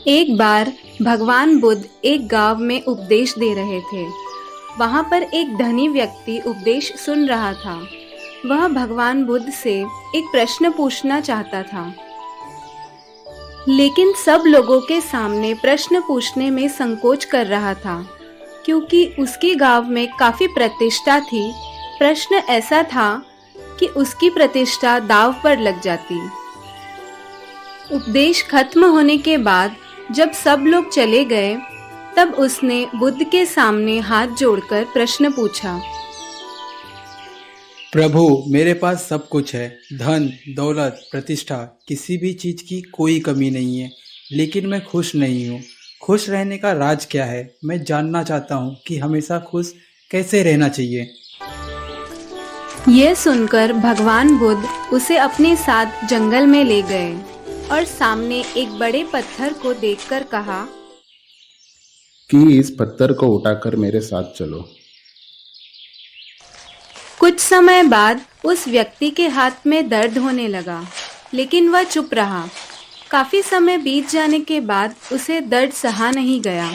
एक बार भगवान बुद्ध एक गांव में उपदेश दे रहे थे। वहां पर एक धनी व्यक्ति उपदेश सुन रहा था। वह भगवान बुद्ध से एक प्रश्न पूछना चाहता था, लेकिन सब लोगों के सामने प्रश्न पूछने में संकोच कर रहा था, क्योंकि उसके गांव में काफी प्रतिष्ठा थी। प्रश्न ऐसा था कि उसकी प्रतिष्ठा दांव पर लग जाती। उपदेश खत्म होने के बाद जब सब लोग चले गए, तब उसने बुद्ध के सामने हाथ जोड़कर प्रश्न पूछा। प्रभु, मेरे पास सब कुछ है, धन, दौलत, प्रतिष्ठा, किसी भी चीज की कोई कमी नहीं है, लेकिन मैं खुश नहीं हूँ। खुश रहने का राज क्या है? मैं जानना चाहता हूँ कि हमेशा खुश कैसे रहना चाहिए। यह सुनकर भगवान बुद्ध उसे अपने साथ जंगल में ले गए और सामने एक बड़े पत्थर को देखकर कहा कि इस पत्थर को उठाकर मेरे साथ चलो। कुछ समय बाद उस व्यक्ति के हाथ में दर्द होने लगा, लेकिन वह चुप रहा। काफी समय बीत जाने के बाद उसे दर्द सहा नहीं गया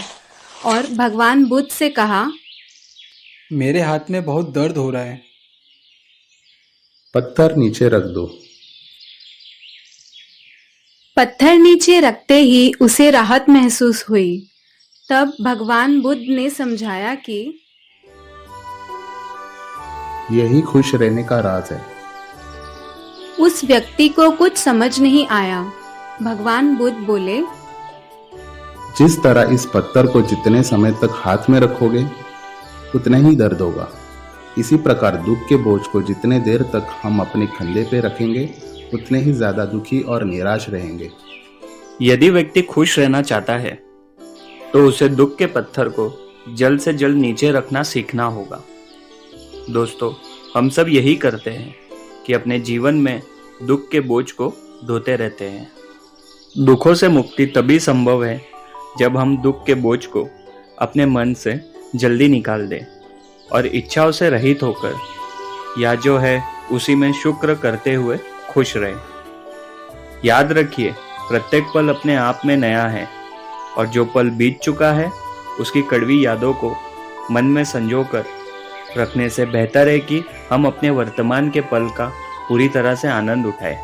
और भगवान बुद्ध से कहा, मेरे हाथ में बहुत दर्द हो रहा है। पत्थर नीचे रख दो। पत्थर नीचे रखते ही उसे राहत महसूस हुई। तब भगवान बुद्ध ने समझाया कि यही खुश रहने का राज है। उस व्यक्ति को कुछ समझ नहीं आया। भगवान बुद्ध बोले, जिस तरह इस पत्थर को जितने समय तक हाथ में रखोगे उतना ही दर्द होगा, इसी प्रकार दुख के बोझ को जितने देर तक हम अपने कंधे पे रखेंगे उतने ही ज्यादा दुखी और निराश रहेंगे। यदि व्यक्ति खुश रहना चाहता है तो उसे दुख के पत्थर को जल्द से जल्द नीचे रखना सीखना होगा। दोस्तों, हम सब यही करते हैं कि अपने जीवन में दुख के बोझ को ढोते रहते हैं। दुखों से मुक्ति तभी संभव है जब हम दुख के बोझ को अपने मन से जल्दी निकाल दें और इच्छाओं से रहित होकर या जो है उसी में शुक्र करते हुए खुश रहे। याद रखिए, प्रत्येक पल अपने आप में नया है और जो पल बीत चुका है उसकी कड़वी यादों को मन में संजोकर रखने से बेहतर है कि हम अपने वर्तमान के पल का पूरी तरह से आनंद उठाएं।